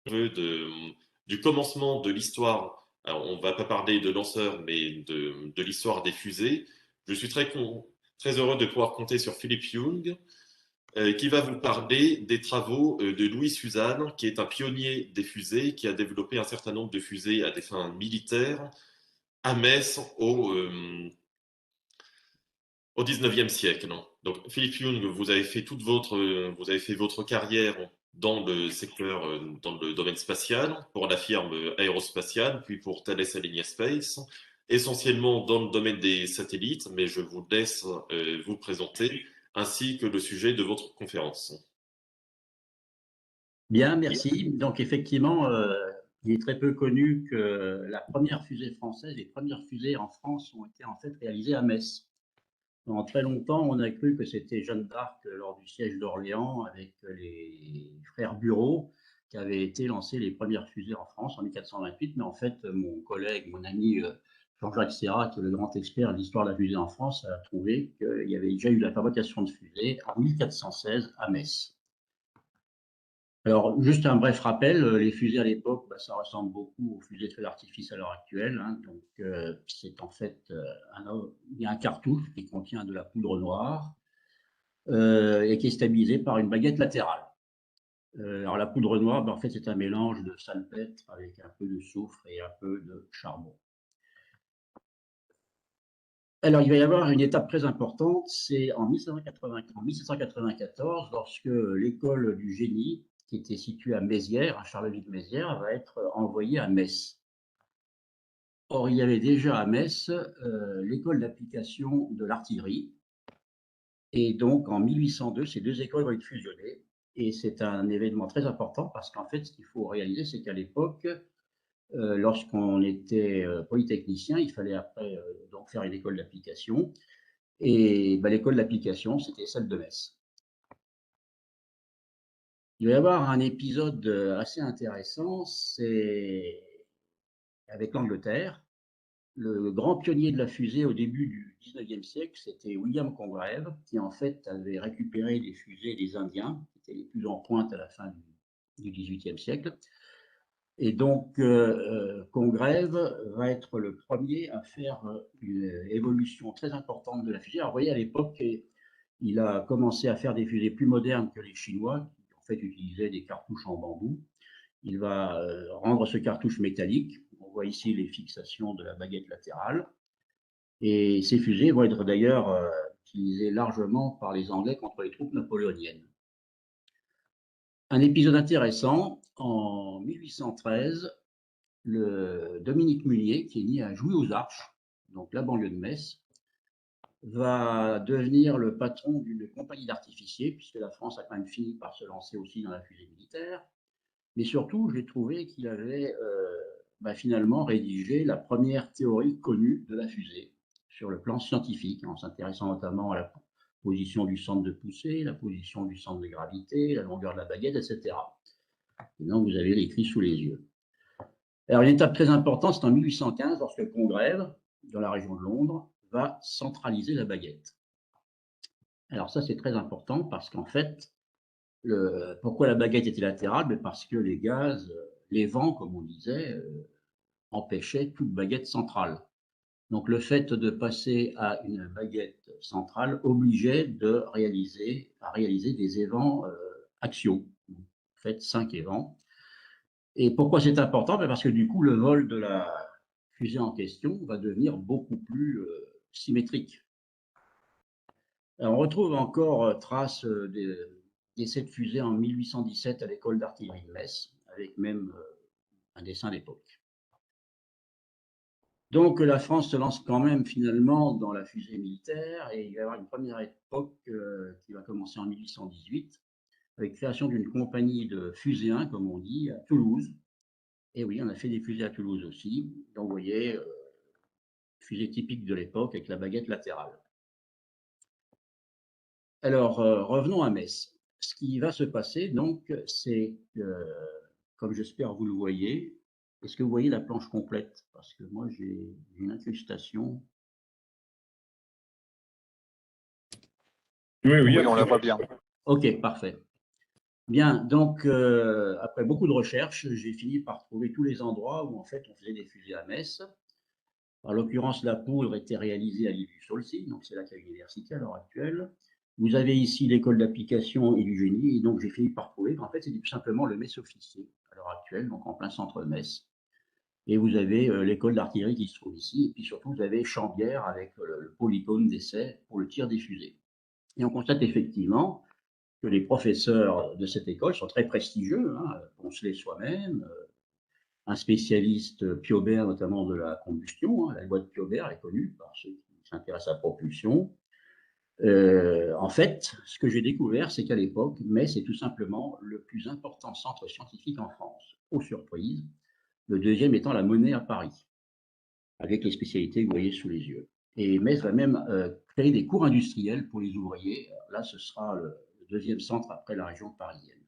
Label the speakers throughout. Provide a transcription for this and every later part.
Speaker 1: Peu du commencement de l'histoire. Alors, on va pas parler de lanceurs, mais de l'histoire des fusées. Je suis très heureux de pouvoir compter sur Philippe Young, qui va vous parler des travaux de Louis Suzanne, qui est un pionnier des fusées, qui a développé un certain nombre de fusées à des fins militaires à Metz au 19e siècle. Non. Donc, Philippe Young, vous avez fait votre carrière dans le secteur, dans le domaine spatial, pour la firme aérospatiale, puis pour Thales Alenia Space, essentiellement dans le domaine des satellites, mais je vous laisse vous présenter, ainsi que le sujet de votre conférence.
Speaker 2: Bien, merci. Donc effectivement, il est très peu connu que la première fusée française, les premières fusées en France ont été en fait réalisées à Metz. Pendant très longtemps, on a cru que c'était Jeanne d'Arc lors du siège d'Orléans avec les frères Bureau qui avaient été lancés les premières fusées en France en 1428. Mais en fait, mon collègue, mon ami Jean-Jacques Serrat, qui est le grand expert de l'histoire de la fusée en France, a trouvé qu'il y avait déjà eu la fabrication de fusées en 1416 à Metz. Alors, juste un bref rappel, les fusées à l'époque, ça ressemble beaucoup aux fusées de feu d'artifice à l'heure actuelle. Donc, c'est en fait, il y a un cartouche qui contient de la poudre noire et qui est stabilisé par une baguette latérale. Alors, la poudre noire, en fait, c'est un mélange de salpêtre avec un peu de soufre et un peu de charbon. Alors, il va y avoir une étape très importante, c'est en 1794, lorsque l'école du génie, qui était située à Mézières, à Charleville-Mézières, va être envoyée à Metz. Or, il y avait déjà à Metz l'école d'application de l'artillerie. Et donc, en 1802, ces deux écoles vont être fusionnées. Et c'est un événement très important parce qu'en fait, ce qu'il faut réaliser, c'est qu'à l'époque, lorsqu'on était polytechnicien, il fallait après donc faire une école d'application. Et l'école d'application, c'était celle de Metz. Il va y avoir un épisode assez intéressant, c'est avec l'Angleterre. Le grand pionnier de la fusée au début du 19e siècle, c'était William Congreve, qui en fait avait récupéré les fusées des Indiens, qui étaient les plus en pointe à la fin du 18e siècle. Et donc, Congreve va être le premier à faire une évolution très importante de la fusée. Alors, vous voyez, à l'époque, il a commencé à faire des fusées plus modernes que les Chinois, qui en fait utilisaient des cartouches en bambou. Il va rendre ce cartouche métallique. On voit ici les fixations de la baguette latérale. Et ces fusées vont être d'ailleurs utilisées largement par les Anglais contre les troupes napoléoniennes. Un épisode intéressant, en 1813, le Dominique Munier, qui est né à Jouy-aux-Arches, donc la banlieue de Metz, va devenir le patron d'une compagnie d'artificiers, puisque la France a quand même fini par se lancer aussi dans la fusée militaire. Mais surtout, j'ai trouvé qu'il avait finalement rédigé la première théorie connue de la fusée sur le plan scientifique, en s'intéressant notamment à la position du centre de poussée, la position du centre de gravité, la longueur de la baguette, etc. Et donc, vous avez l'écrit sous les yeux. Alors, une étape très importante, c'est en 1815, lorsque Congreve, dans la région de Londres, va centraliser la baguette. Alors ça, c'est très important parce qu'en fait, pourquoi la baguette était latérale? Mais parce que les gaz, les vents, comme on disait, empêchaient toute baguette centrale. Donc le fait de passer à une baguette centrale obligeait à réaliser des évents axiaux. En fait, 5 évents. Et pourquoi c'est important? Parce que du coup, le vol de la fusée en question va devenir beaucoup plus symétrique. Alors, on retrouve encore trace d'essais de fusée en 1817 à l'école d'artillerie de Metz, avec même un dessin d'époque. Donc la France se lance quand même finalement dans la fusée militaire et il va y avoir une première époque qui va commencer en 1818 avec création d'une compagnie de fuséens, comme on dit, à Toulouse. Et oui, on a fait des fusées à Toulouse aussi. Donc vous voyez, fusée typique de l'époque avec la baguette latérale. Alors revenons à Metz. Ce qui va se passer donc, c'est que, comme j'espère vous le voyez, est-ce que vous voyez la planche complète? Parce que moi j'ai une incrustation.
Speaker 3: Oui, on la voit bien.
Speaker 2: Ok, parfait. Bien, donc après beaucoup de recherches, j'ai fini par trouver tous les endroits où en fait on faisait des fusées à Metz. En l'occurrence, la poudre était réalisée à l'IFU-Saulcy, donc c'est là qu'il y a l'université à l'heure actuelle. Vous avez ici l'école d'application et du génie, et donc j'ai fini par trouver qu'en fait c'était tout simplement le Metz officier à l'heure actuelle, donc en plein centre de Metz. Et vous avez l'école d'artillerie qui se trouve ici, et puis surtout vous avez Chambières avec le polygone d'essai pour le tir des fusées. Et on constate effectivement que les professeurs de cette école sont très prestigieux, hein, Poncelet soi-même, un spécialiste Piaubert notamment de la combustion, hein, la loi de Piaubert est connue par ceux qui s'intéressent à la propulsion. En fait, ce que j'ai découvert, c'est qu'à l'époque, Metz est tout simplement le plus important centre scientifique en France, aux surprises, le deuxième étant la Monnaie à Paris, avec les spécialités que vous voyez sous les yeux. Et Metz va même créer des cours industriels pour les ouvriers. Là, ce sera le deuxième centre après la région parisienne.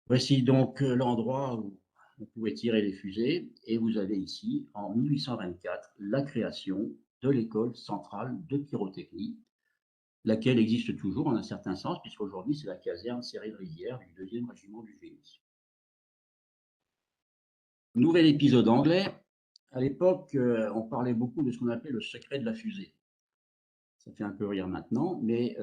Speaker 2: Voici donc l'endroit où on pouvait tirer les fusées, et vous avez ici, en 1824, la création de l'école centrale de pyrotechnie, laquelle existe toujours en un certain sens, puisqu'aujourd'hui c'est la caserne Cyril-Rivière du 2e régiment du génie. Nouvel épisode anglais. À l'époque, on parlait beaucoup de ce qu'on appelait le secret de la fusée. Ça fait un peu rire maintenant, mais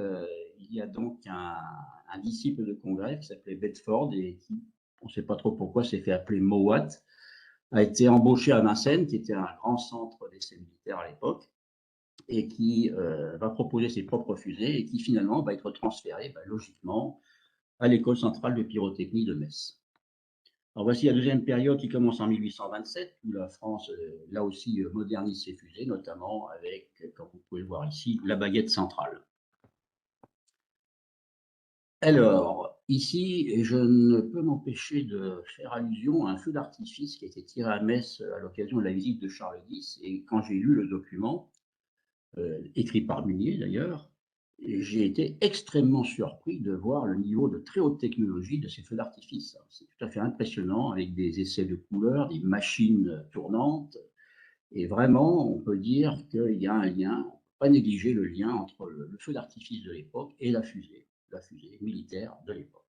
Speaker 2: il y a donc un disciple de Congrès qui s'appelait Bedford et qui, on ne sait pas trop pourquoi, s'est fait appeler Mowat, a été embauché à Vincennes, qui était un grand centre d'essais militaires à l'époque, et qui va proposer ses propres fusées et qui finalement va être transféré logiquement à l'école centrale de pyrotechnie de Metz. Alors voici la deuxième période qui commence en 1827, où la France, là aussi, modernise ses fusées, notamment avec, comme vous pouvez le voir ici, la baguette centrale. Alors, ici, je ne peux m'empêcher de faire allusion à un feu d'artifice qui a été tiré à Metz à l'occasion de la visite de Charles X. Et quand j'ai lu le document, écrit par Munier d'ailleurs, j'ai été extrêmement surpris de voir le niveau de très haute technologie de ces feux d'artifice. C'est tout à fait impressionnant, avec des essais de couleurs, des machines tournantes. Et vraiment, on peut dire qu'il y a un lien, on ne peut pas négliger le lien entre le feu d'artifice de l'époque et la fusée militaire de l'époque.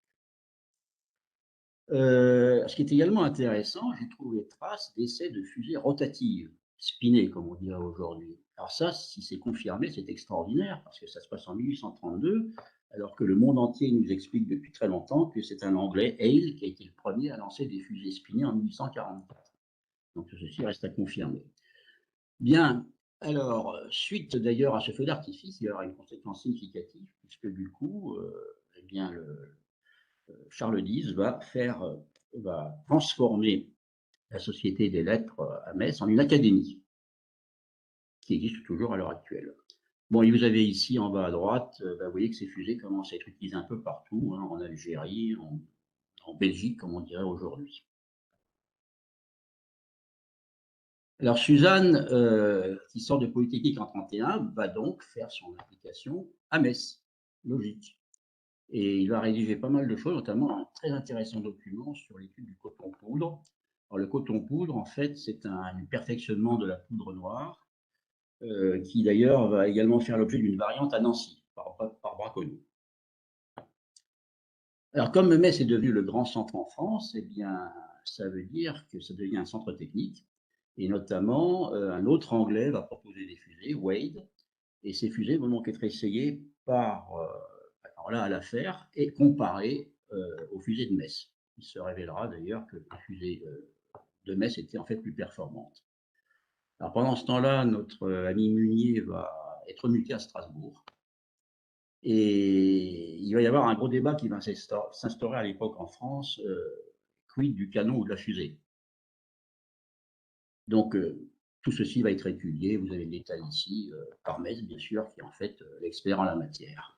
Speaker 2: Ce qui est également intéressant, j'ai trouvé trace d'essais de fusées rotatives, spinées comme on dirait aujourd'hui. Alors ça, si c'est confirmé, c'est extraordinaire, parce que ça se passe en 1832, alors que le monde entier nous explique depuis très longtemps que c'est un Anglais, Hale, qui a été le premier à lancer des fusées spinées en 1844. Donc ceci reste à confirmer. Bien, alors, suite d'ailleurs à ce feu d'artifice, il y aura une conséquence significative, puisque du coup, eh bien, Charles X va transformer la Société des Lettres à Metz en une académie, qui existe toujours à l'heure actuelle. Bon, et vous avez ici en bas à droite, vous voyez que ces fusées commencent à être utilisées un peu partout, hein, en Algérie, en Belgique, comme on dirait aujourd'hui. Alors Suzanne, qui sort de Polytechnique en 1931, va donc faire son application à Metz, logique. Et il va rédiger pas mal de choses, notamment un très intéressant document sur l'étude du coton poudre. Alors, le coton poudre, en fait, c'est un perfectionnement de la poudre noire, qui d'ailleurs va également faire l'objet d'une variante à Nancy, par Braconnier. Alors, comme Metz est devenu le grand centre en France, eh bien, ça veut dire que ça devient un centre technique. Et notamment, un autre Anglais va proposer des fusées, Wade, et ces fusées vont donc être essayées alors là, à l'affaire et comparées aux fusées de Metz. Il se révélera d'ailleurs que les fusées de Metz étaient en fait plus performantes. Alors pendant ce temps-là, notre ami Munier va être muté à Strasbourg. Et il va y avoir un gros débat qui va s'instaurer à l'époque en France, quid du canon ou de la fusée. Donc tout ceci va être étudié, vous avez le détail ici, par Metz bien sûr, qui est en fait l'expert en la matière.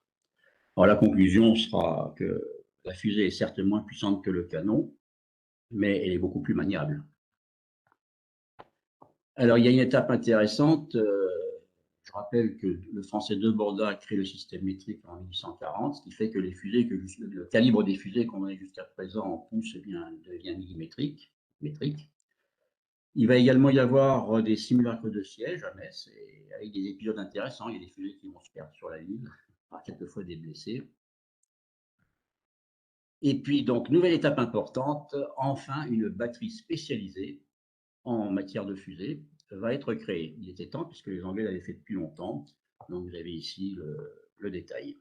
Speaker 2: Alors la conclusion sera que la fusée est certes moins puissante que le canon, mais elle est beaucoup plus maniable. Alors il y a une étape intéressante. Je rappelle que le français de Borda a créé le système métrique en 1840, ce qui fait que les fusées, le calibre des fusées qu'on a jusqu'à présent en pouces, devient millimétrique. Métrique. Il va également y avoir des simulacres de siège à Metz, avec des épisodes intéressants. Il y a des fusées qui vont se perdre sur la ligne, quelquefois des blessés. Et puis, donc, nouvelle étape importante, enfin, une batterie spécialisée en matière de fusée va être créée. Il était temps, puisque les Anglais l'avaient fait depuis longtemps. Donc, vous avez ici le détail.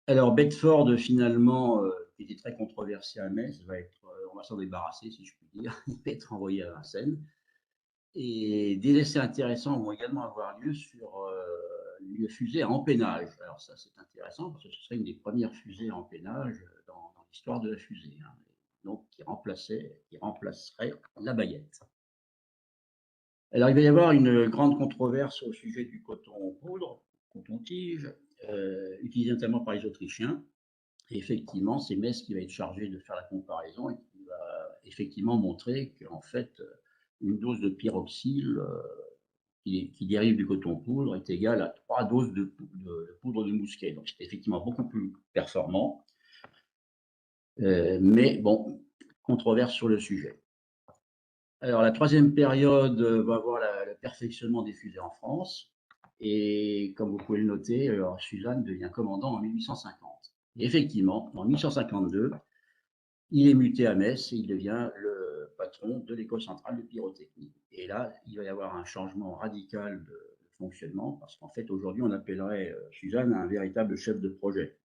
Speaker 2: Alors, Bedford, finalement, qui était très controversé à Metz, on va s'en débarrasser, si je puis dire, il va être envoyé à Vincennes. Et des essais intéressants vont également avoir lieu sur une fusée à empennage. Alors ça, c'est intéressant parce que ce serait une des premières fusées à empennage dans l'histoire de la fusée, hein. Donc qui remplacerait la baguette. Alors il va y avoir une grande controverse au sujet du coton poudre, coton-tige, utilisé notamment par les Autrichiens. Et effectivement, c'est Metz qui va être chargé de faire la comparaison et qui va effectivement montrer qu'en fait, une dose de pyroxyle qui dérive du coton poudre est égale à 3 doses de poudre de mousquet. Donc c'est effectivement beaucoup plus performant. Mais bon, controverse sur le sujet. Alors la troisième période va voir le perfectionnement des fusées en France. Et comme vous pouvez le noter, Suzanne devient commandant en 1850. Et effectivement, en 1852, il est muté à Metz et il devient le patron de l'école centrale de pyrotechnie. Et là, il va y avoir un changement radical de fonctionnement parce qu'en fait, aujourd'hui, on appellerait Suzanne un véritable chef de projet.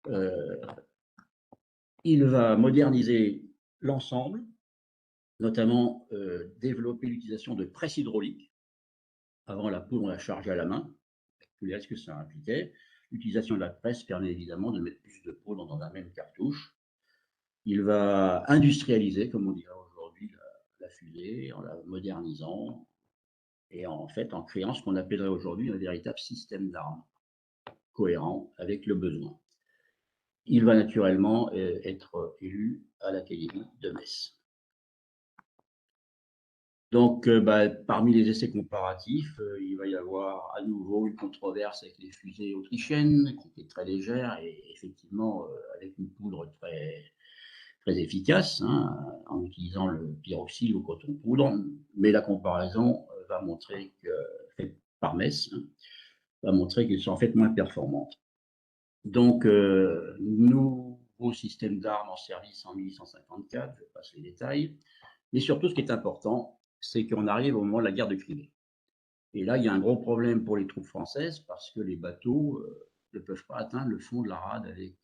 Speaker 2: Euh, il va moderniser l'ensemble, notamment développer l'utilisation de presses hydrauliques. Avant, la poudre, on la chargeait à la main, tous les risques que ça impliquait. L'utilisation de la presse permet évidemment de mettre plus de poudre dans la même cartouche. Il va industrialiser, comme on dirait aujourd'hui, la fusée, en la modernisant et en fait en créant ce qu'on appellerait aujourd'hui un véritable système d'armes cohérent avec le besoin. Il va naturellement être élu à l'Académie de Metz. Donc, parmi les essais comparatifs, il va y avoir à nouveau une controverse avec les fusées autrichiennes, qui étaient très légères et effectivement avec une poudre très efficace, hein, en utilisant le pyroxyle ou coton poudre. Mais la comparaison va montrer que, faite par Metz, hein, va montrer qu'elles sont en fait moins performantes. Donc, nouveau système d'armes en service en 1854, je passe les détails. Mais surtout, ce qui est important, c'est qu'on arrive au moment de la guerre de Crimée. Et là, il y a un gros problème pour les troupes françaises parce que les bateaux ne peuvent pas atteindre le fond de la rade avec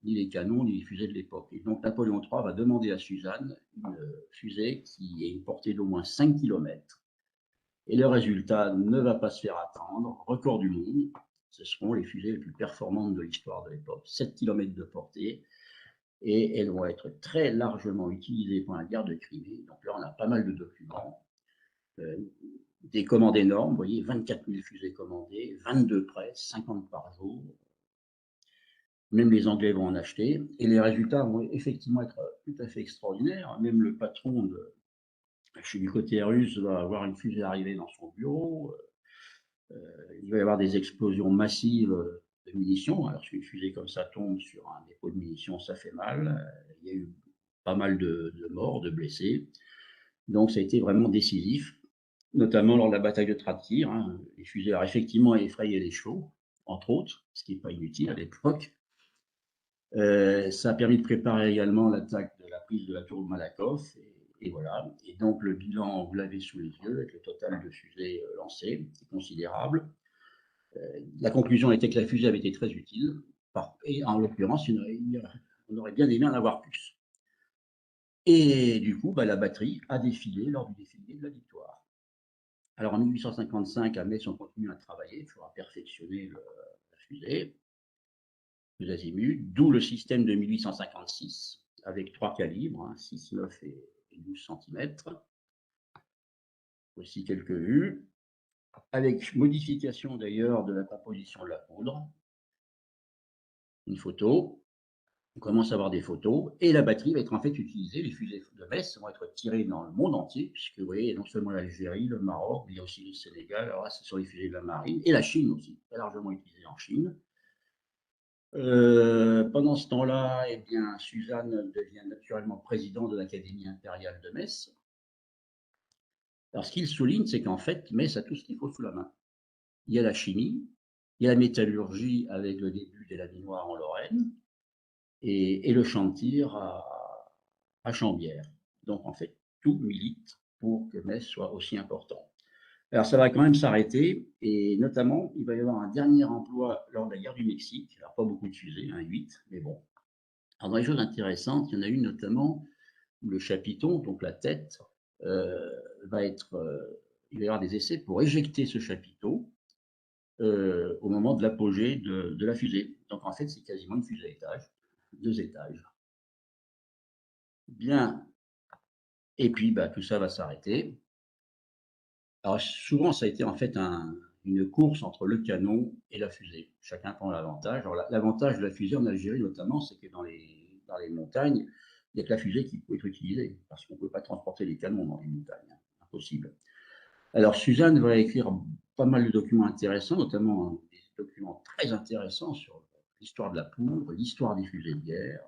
Speaker 2: ni les canons ni les fusées de l'époque. Et donc Napoléon III va demander à Suzanne une fusée qui ait une portée d'au moins 5 km. Et le résultat ne va pas se faire attendre. Record du monde, ce seront les fusées les plus performantes de l'histoire de l'époque. 7 km de portée. Et elles vont être très largement utilisées pendant la guerre de Crimée. Donc là, on a pas mal de documents. Des commandes énormes, vous voyez, 24 000 fusées commandées, 22 presses, 50 par jour. Même les Anglais vont en acheter. Et les résultats vont effectivement être tout à fait extraordinaires. Même le patron chez du côté russe va avoir une fusée arriver dans son bureau. Il va y avoir des explosions massives de munitions. Alors, si une fusée comme ça tombe sur un dépôt de munitions, ça fait mal. Il y a eu pas mal de morts, de blessés. Donc, ça a été vraiment décisif, notamment lors de la bataille de Tratkir. Hein. Les fusées ont effectivement effrayé les chevaux, entre autres, ce qui n'est pas inutile à l'époque. Ça a permis de préparer également l'attaque de la prise de la tour de Malakoff. Et voilà. Et donc, le bilan, vous l'avez sous les yeux, avec le total de fusées lancées, c'est considérable. La conclusion était que la fusée avait été très utile. Et en l'occurrence, on aurait bien aimé en avoir plus. Et du coup, la batterie a défilé lors du défilé de la victoire. Alors en 1855, à Metz, on continue à travailler, il faudra perfectionner la fusée, les azimuts, d'où le système de 1856, avec 3 calibres, 6, 9 et 12 cm. Voici quelques vues, avec modification d'ailleurs de la composition de la poudre. Une photo, on commence à avoir des photos, et la batterie va être en fait utilisée. Les fusées de Metz vont être tirées dans le monde entier, puisque vous voyez, non seulement l'Algérie, le Maroc, mais il y a aussi le Sénégal, alors là, ce sont les fusées de la marine, et la Chine aussi, très largement utilisée en Chine. Pendant ce temps-là, eh bien, Suzanne devient naturellement président de l'Académie impériale de Metz. Alors, ce qu'il souligne, c'est qu'en fait, Metz a tout ce qu'il faut sous la main. Il y a la chimie, Il y a la métallurgie avec le début des laminoirs en Lorraine et le champ de tir à Chambières. Donc en fait, tout milite pour que Metz soit aussi important. Alors ça va quand même s'arrêter et notamment, il va y avoir un dernier emploi lors de la guerre du Mexique. Alors pas beaucoup de fusées, hein, 8, mais bon. Alors dans les choses intéressantes, il y en a une notamment où le chapiton, donc la tête, euh, va être, il va y avoir des essais pour éjecter ce chapiteau au moment de l'apogée de la fusée. Donc en fait, c'est quasiment une fusée à étage, 2 étages. Bien, et puis bah, tout ça va s'arrêter. Alors souvent, ça a été en fait une course entre le canon et la fusée. Chacun prend l'avantage. Alors l'avantage de la fusée en Algérie notamment, c'est que dans les montagnes, il n'y a que la fusée qui peut être utilisée, parce qu'on ne peut pas transporter les canons dans les montagnes. Hein. Impossible. Alors Suzanne va écrire pas mal de documents intéressants, notamment des documents très intéressants sur l'histoire de la poudre, l'histoire des fusées de guerre.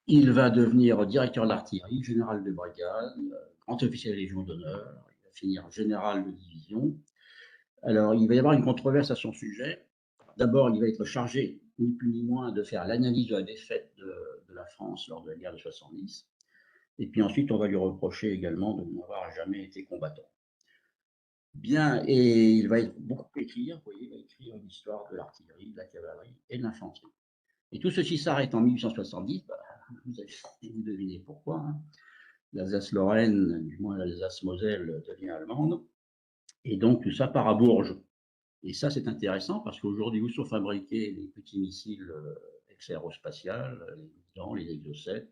Speaker 2: Il va devenir directeur de l'artillerie, général de brigade, grand officier de la Légion d'honneur. Il va finir général de division. Alors, il va y avoir une controverse à son sujet. D'abord, il va être chargé, ni plus ni moins, de faire l'analyse de la défaite de la France lors de la guerre de 70. Et puis ensuite, on va lui reprocher également de n'avoir jamais été combattant. Bien, et il va beaucoup écrire, vous voyez, il va écrire l'histoire de l'artillerie, de la cavalerie et de l'infanterie. Et tout ceci s'arrête en 1870, bah, vous devinez pourquoi. Hein. L'Alsace-Lorraine, du moins l'Alsace-Moselle, devient allemande. Et donc tout ça part à Bourges. Et ça, c'est intéressant parce qu'aujourd'hui, où sont fabriqués les petits missiles ex-aérospatial, les Gidans, les Exocet,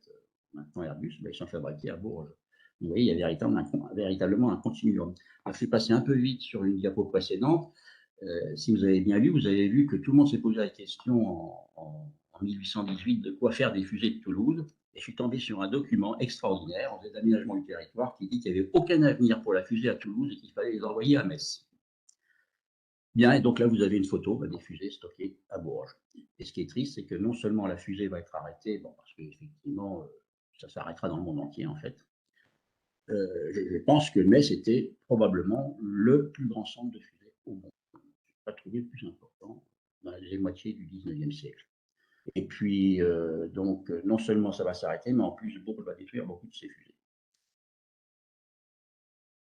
Speaker 2: maintenant Airbus, ben, ils sont fabriqués à Bourges. Vous voyez, il y a véritablement un continuum. Alors, je suis passé un peu vite sur une diapo précédente. Si vous avez bien lu, vous avez vu que tout le monde s'est posé la question en 1818 de quoi faire des fusées de Toulouse. Et je suis tombé sur un document extraordinaire en d'aménagement du territoire qui dit qu'il n'y avait aucun avenir pour la fusée à Toulouse et qu'il fallait les envoyer à Metz. Bien, et donc là, vous avez une photo des fusées stockées à Bourges. Et ce qui est triste, c'est que non seulement la fusée va être arrêtée, bon, parce qu'effectivement, ça s'arrêtera dans le monde entier, en fait. Je pense que Metz était probablement le plus grand centre de fusées au monde. Je n'ai pas trouvé le plus important dans la deuxième moitié du 19e siècle. Et puis, donc, non seulement ça va s'arrêter, mais en plus, Bourges va détruire beaucoup de ses fusées.